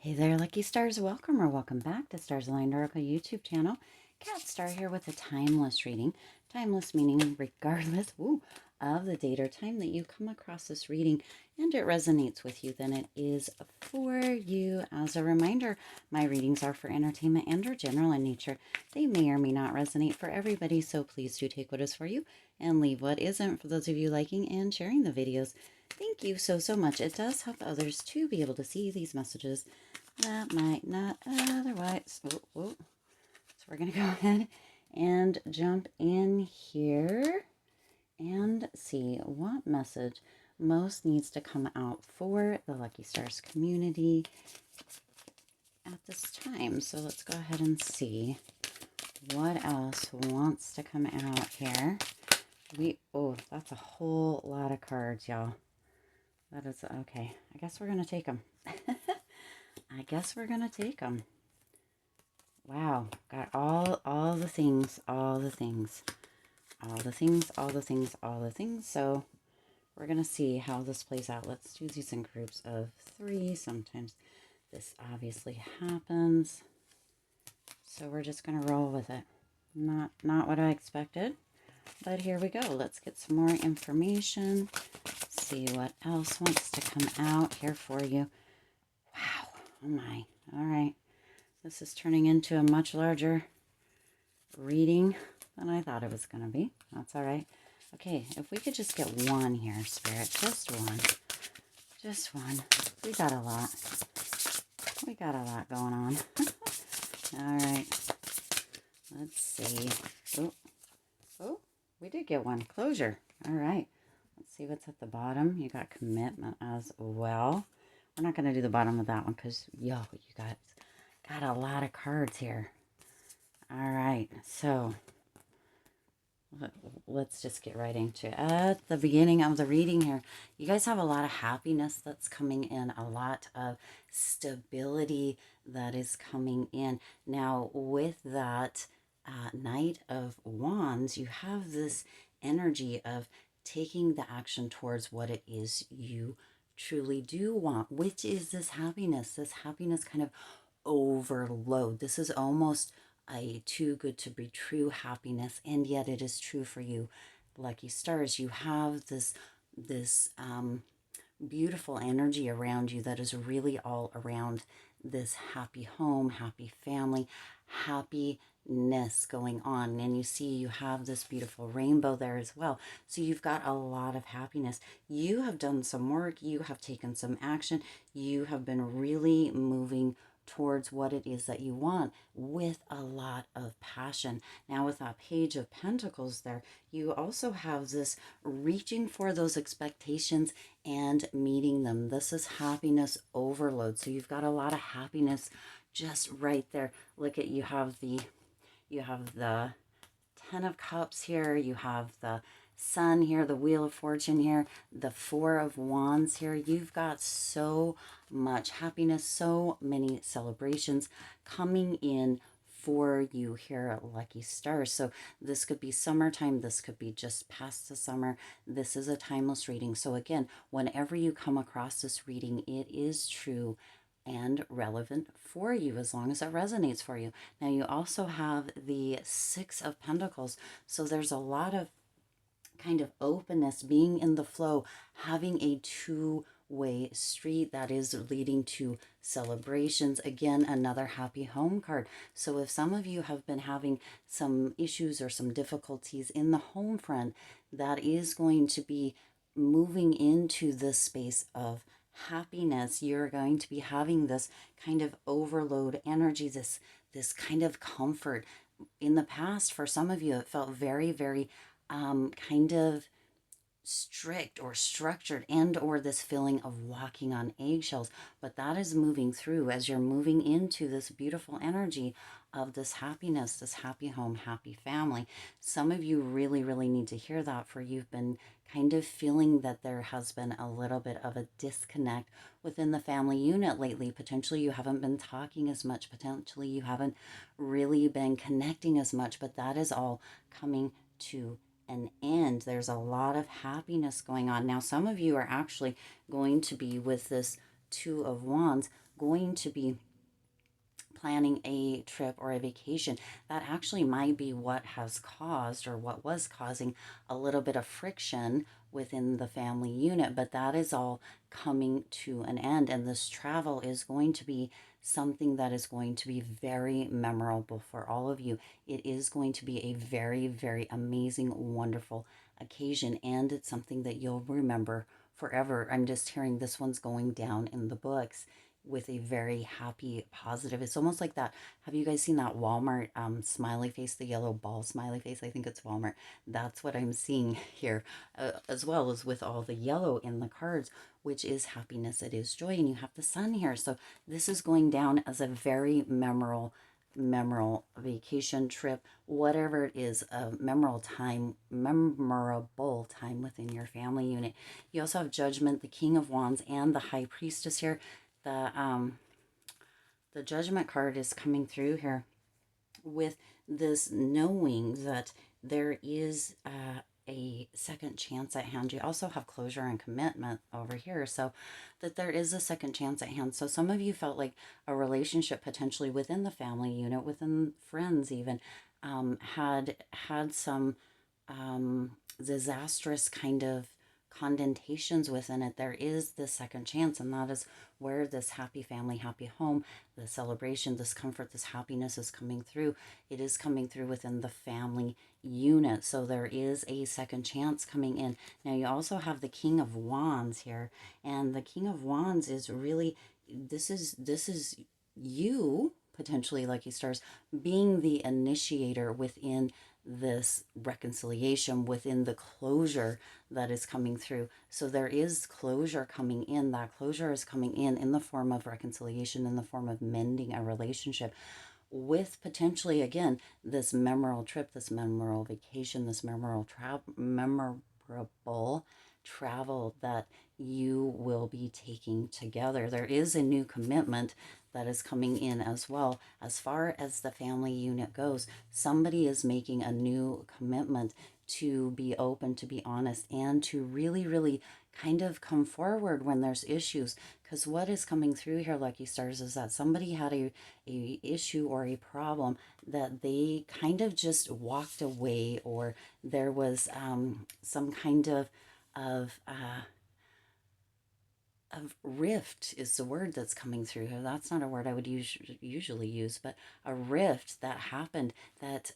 Hey there, lucky stars. Welcome or welcome back to Stars Aligned Oracle YouTube channel. Cat Star here with a timeless reading. Timeless meaning regardless of the date or time that you come across this reading and it resonates with you, then it is for you. As a reminder, my readings are for entertainment and or general in nature. They may or may not resonate for everybody, so please do take what is for you and leave what isn't for those of you liking and sharing the videos. Thank you so much. It does help others to be able to see these messages that might not otherwise. So we're going to go ahead and jump in here and see what message most needs to come out for the Lucky Stars community at this time. So let's go ahead and see what else wants to come out here. That's a whole lot of cards, y'all. That is okay. I guess we're going to take them. I guess we're going to take them. Wow. Got all the things, all the things. So we're going to see how this plays out. Let's do these in groups of 3. Sometimes this obviously happens. So we're just going to roll with it. Not what I expected. But here we go. Let's get some more information. See what else wants to come out here for you. Wow. Oh my. All right. This is turning into a much larger reading than I thought it was going to be. That's all right. Okay. If we could just get one here, Spirit. Just one. Just one. We got a lot. We got a lot going on. All right. Let's see. Oh, we did get one. Closure. All right. Let's see what's at the bottom. You got commitment as well. We're not going to do the bottom of that one because, you got a lot of cards here. All right. So let's just get right into it. At the beginning of the reading here, you guys have a lot of happiness that's coming in, a lot of stability that is coming in. Now, with that Knight of Wands, you have this energy of taking the action towards what it is you truly do want, which is this happiness kind of overload. This is almost a too good to be true happiness, and yet it is true for you, lucky stars. You have this beautiful energy around you that is really all around this happy home, happy family, happiness going on. And you see you have this beautiful rainbow there as well. So you've got a lot of happiness. You have done some work. You have taken some action. You have been really moving towards what it is that you want with a lot of passion. Now with that Page of Pentacles there, you also have this reaching for those expectations and meeting them. This is happiness overload. So you've got a lot of happiness just right there. Look at, you have the Ten of Cups here, you have the Sun here, the Wheel of Fortune here, the Four of Wands here. You've got so much happiness, so many celebrations coming in for you here at Lucky Stars. So this could be summertime, this could be just past the summer. This is a timeless reading. So again, whenever you come across this reading, it is true and relevant for you as long as it resonates for you. Now you also have the Six of Pentacles. So there's a lot of kind of openness, being in the flow, having a two-way street that is leading to celebrations. Again, another happy home card. So if some of you have been having some issues or some difficulties in the home front, that is going to be moving into this space of happiness. You're going to be having this kind of overload energy, this kind of comfort. In the past, for some of you, it felt very kind of strict or structured, and or this feeling of walking on eggshells, but that is moving through as you're moving into this beautiful energy of this happiness, this happy home, happy family. Some of you really need to hear that, for you've been kind of feeling that there has been a little bit of a disconnect within the family unit lately. Potentially you haven't been talking as much, potentially you haven't really been connecting as much, but that is all coming to an end. There's a lot of happiness going on. Now, some of you are actually going to be with this Two of Wands going to be planning a trip or a vacation, that actually might be what has caused, or what was causing, a little bit of friction within the family unit. But that is all coming to an end, and this travel is going to be something that is going to be very memorable for all of you. It is going to be a very, very amazing, wonderful occasion, and it's something that you'll remember forever. I'm just hearing this one's going down in the books with a very happy, positive. It's almost like that. Have you guys seen that Walmart smiley face, the yellow ball smiley face? I think it's Walmart. That's what I'm seeing here, as well as with all the yellow in the cards, which is happiness, it is joy, and you have the sun here. So this is going down as a very memorable vacation trip, whatever it is, a memorable time within your family unit. You also have Judgment, the King of Wands, and the High Priestess here. The Judgment card is coming through here with this knowing that there is a second chance at hand. You also have closure and commitment over here, so that there is a second chance at hand. So some of you felt like a relationship potentially within the family unit, within friends even, had some disastrous kind of condentations within it. There is the second chance, and that is where this happy family, happy home, the celebration, this comfort, this happiness is coming through. It is coming through within the family unit. So there is a second chance coming in. Now you also have the King of Wands here, and the King of Wands is really, this is you potentially, Lucky Stars, being the initiator within this reconciliation, within the closure that is coming through. So there is closure coming in. That closure is coming in the form of reconciliation, in the form of mending a relationship, with potentially, again, this memorable trip, this memorable vacation, this memorable travel that you will be taking together. There is a new commitment that is coming in as well. As far as the family unit goes, somebody is making a new commitment to be open, to be honest, and to really, really kind of come forward when there's issues. Because what is coming through here, Lucky Stars, is that somebody had a issue or a problem that they kind of just walked away, or there was some kind of rift is the word that's coming through here. That's not a word I would usually use, but a rift that happened, that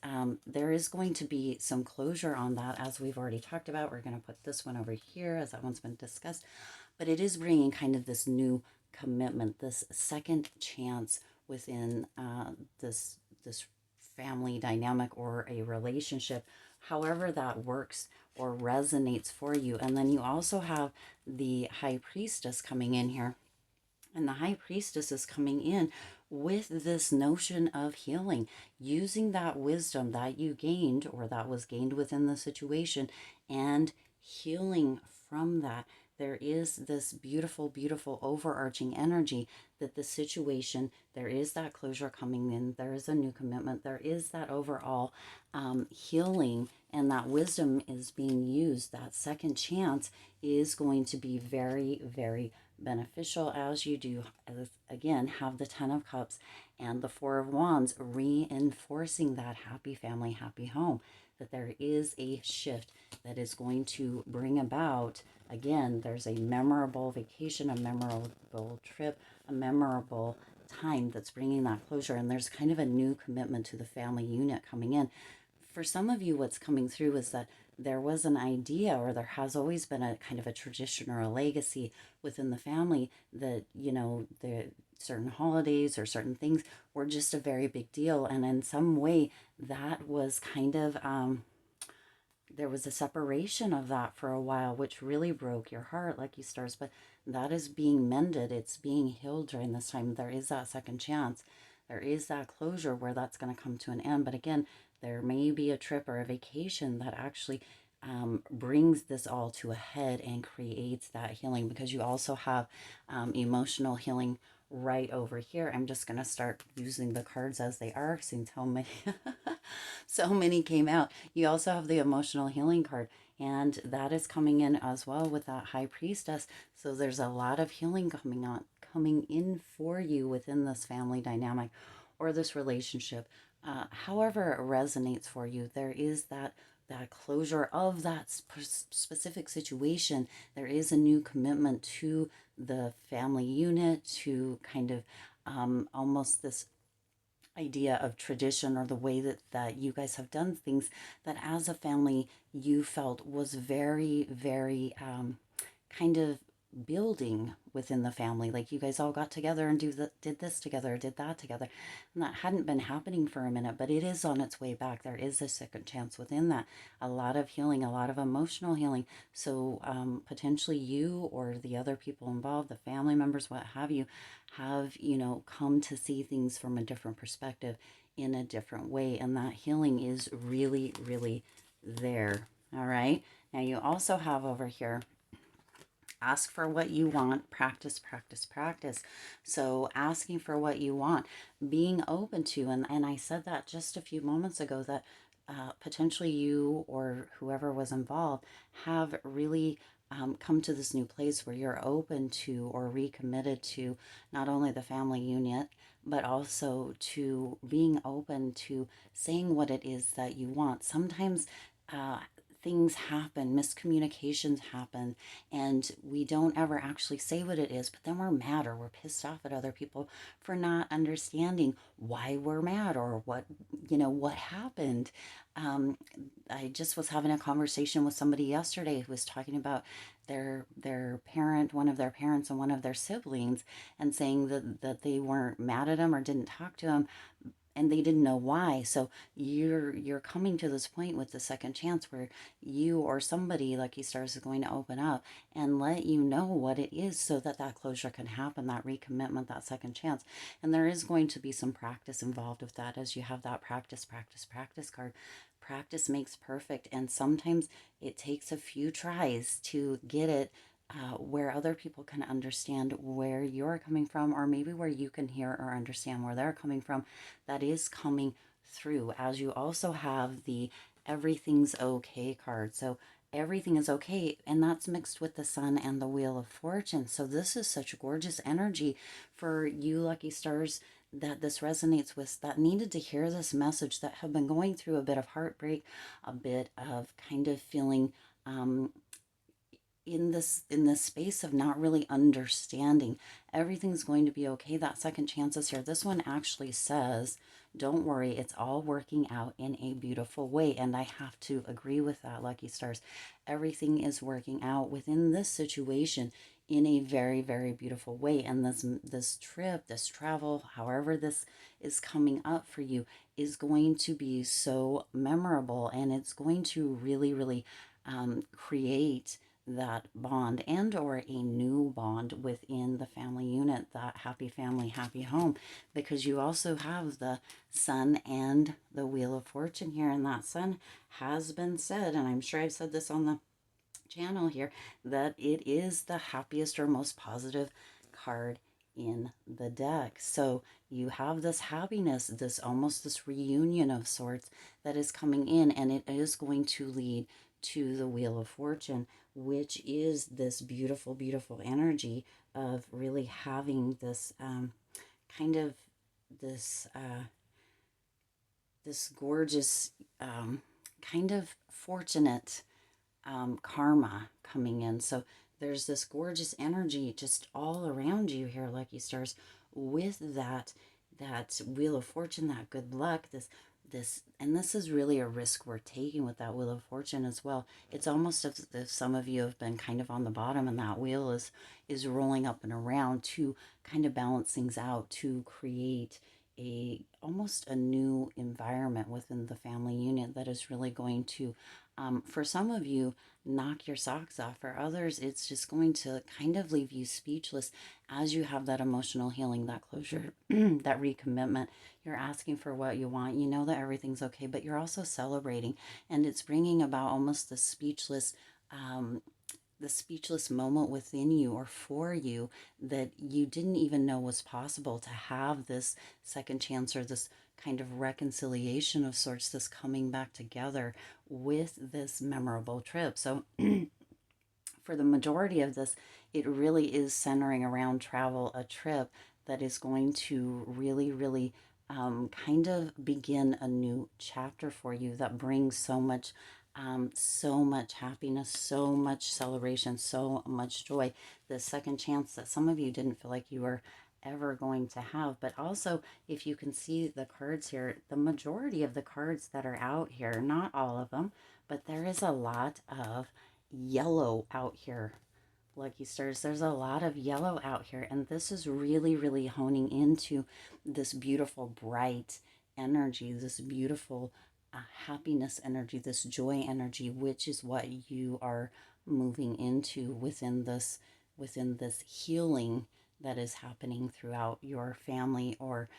there is going to be some closure on that, as we've already talked about. We're going to put this one over here, as that one's been discussed, but it is bringing kind of this new commitment, this second chance within this family dynamic or a relationship, however that works or resonates for you. And then you also have the High Priestess coming in here. And the High Priestess is coming in with this notion of healing, using that wisdom that you gained, or that was gained within the situation, and healing from that. There is this beautiful, beautiful overarching energy that the situation, there is that closure coming in, there is a new commitment, there is that overall healing, and that wisdom is being used. That second chance is going to be very, very beneficial, as you do, again, have the Ten of Cups and the Four of Wands reinforcing that happy family, happy home, that there is a shift that is going to bring about, again, there's a memorable vacation, a memorable trip, a memorable time that's bringing that closure, and there's kind of a new commitment to the family unit coming in. For some of you, what's coming through is that there was an idea, or there has always been a kind of a tradition or a legacy within the family that, you know, the certain holidays or certain things were just a very big deal. And in some way that was kind of, there was a separation of that for a while, which really broke your heart, Lucky Stars. But that is being mended. It's being healed during this time. There is that second chance. There is that closure where that's going to come to an end. But again, there may be a trip or a vacation that actually brings this all to a head and creates that healing, because you also have emotional healing right over here. I'm just going to start using the cards as they are, since how many so many came out. You also have the emotional healing card, and that is coming in as well with that High Priestess. So there's a lot of healing coming in for you within this family dynamic or this relationship. However it resonates for you, there is that closure of that specific situation. There is a new commitment to the family unit, to kind of almost this idea of tradition, or the way that you guys have done things, that as a family you felt was very, very kind of building within the family. Like you guys all got together and did this together, did that together. And that hadn't been happening for a minute, but it is on its way back. There is a second chance within that. A lot of healing, a lot of emotional healing. So potentially you or the other people involved, the family members, what have you, have, come to see things from a different perspective, in a different way. And that healing is really, really there. All right. Now you also have over here, ask for what you want, practice, practice, practice. So asking for what you want, being open to, and I said that just a few moments ago, that potentially you or whoever was involved have really come to this new place where you're open to or recommitted to not only the family unit, but also to being open to saying what it is that you want. Sometimes things happen, miscommunications happen, and we don't ever actually say what it is, but then we're mad or we're pissed off at other people for not understanding why we're mad, or what happened. I just was having a conversation with somebody yesterday who was talking about their parent, one of their parents and one of their siblings, and saying that they weren't mad at him or didn't talk to him, and they didn't know why. So you're coming to this point with the second chance where you or somebody, Lucky Stars, is going to open up and let you know what it is, so that that closure can happen, that recommitment, that second chance. And there is going to be some practice involved with that, as you have that practice, practice, practice card. Practice makes perfect, and sometimes it takes a few tries to get it where other people can understand where you're coming from, or maybe where you can hear or understand where they're coming from. That is coming through, as you also have the everything's okay card. So everything is okay, and that's mixed with the sun and the wheel of fortune. So this is such gorgeous energy for you, Lucky Stars, that this resonates with, that needed to hear this message, that have been going through a bit of heartbreak, a bit of kind of feeling in this space of not really understanding. Everything's going to be okay. That second chance is here. This one actually says, don't worry, it's all working out in a beautiful way. And I have to agree with that, Lucky Stars. Everything is working out within this situation in a very, very beautiful way. And this trip, this travel, however this is coming up for you, is going to be so memorable, and it's going to really, really create that bond, and or a new bond within the family unit, that happy family, happy home, because you also have the sun and the wheel of fortune here. And that sun has been said, and I'm sure I've said this on the channel here, that it is the happiest or most positive card in the deck. So you have this happiness, this almost this reunion of sorts that is coming in, and it is going to lead to the wheel of fortune, which is this beautiful, beautiful energy of really having this kind of this this gorgeous kind of fortunate karma coming in. So there's this gorgeous energy just all around you here, Lucky Stars, with that wheel of fortune, that good luck, and this is really a risk we're taking with that wheel of fortune as well. It's almost as if some of you have been kind of on the bottom, and that wheel is rolling up and around to kind of balance things out, to create almost a new environment within the family unit that is really going to, for some of you, knock your socks off. For others, it's just going to kind of leave you speechless as you have that emotional healing, that closure, that recommitment. You're asking for what you want. You know that everything's okay, but you're also celebrating, and it's bringing about almost the speechless moment within you, or for you, that you didn't even know was possible, to have this second chance, or this kind of reconciliation of sorts, this coming back together with this memorable trip. So for the majority of this, it really is centering around travel, a trip that is going to really, really kind of begin a new chapter for you that brings so much happiness, so much celebration, so much joy. The second chance that some of you didn't feel like you were ever going to have. But also, if you can see the cards here, the majority of the cards that are out here, not all of them, but there is a lot of yellow out here. Lucky stars, there's a lot of yellow out here, and this is really, really honing into this beautiful, bright energy, this beautiful happiness energy, this joy energy, which is what you are moving into within this healing that is happening throughout your family or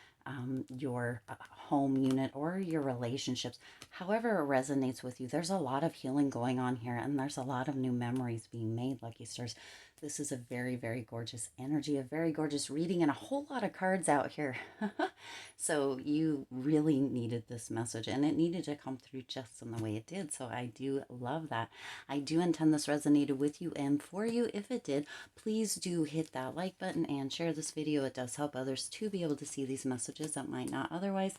your home unit or your relationships. However it resonates with you, there's a lot of healing going on here, and there's a lot of new memories being made, Lucky Stars. This is a very, very gorgeous energy, a very gorgeous reading, and a whole lot of cards out here. So you really needed this message, and it needed to come through just in the way it did. So I do love that. I do intend this resonated with you and for you. If it did, please do hit that like button and share this video. It does help others to be able to see these messages that might not otherwise.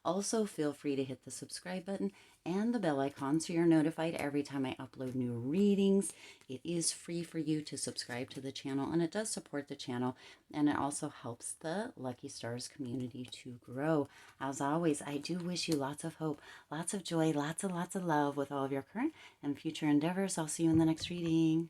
Also, feel free to hit the subscribe button and the bell icon so you're notified every time I upload new readings. It is free for you to subscribe to the channel, and it does support the channel, and it also helps the Lucky Stars community to grow. As always, I do wish you lots of hope, lots of joy, lots and lots of love with all of your current and future endeavors. I'll see you in the next reading.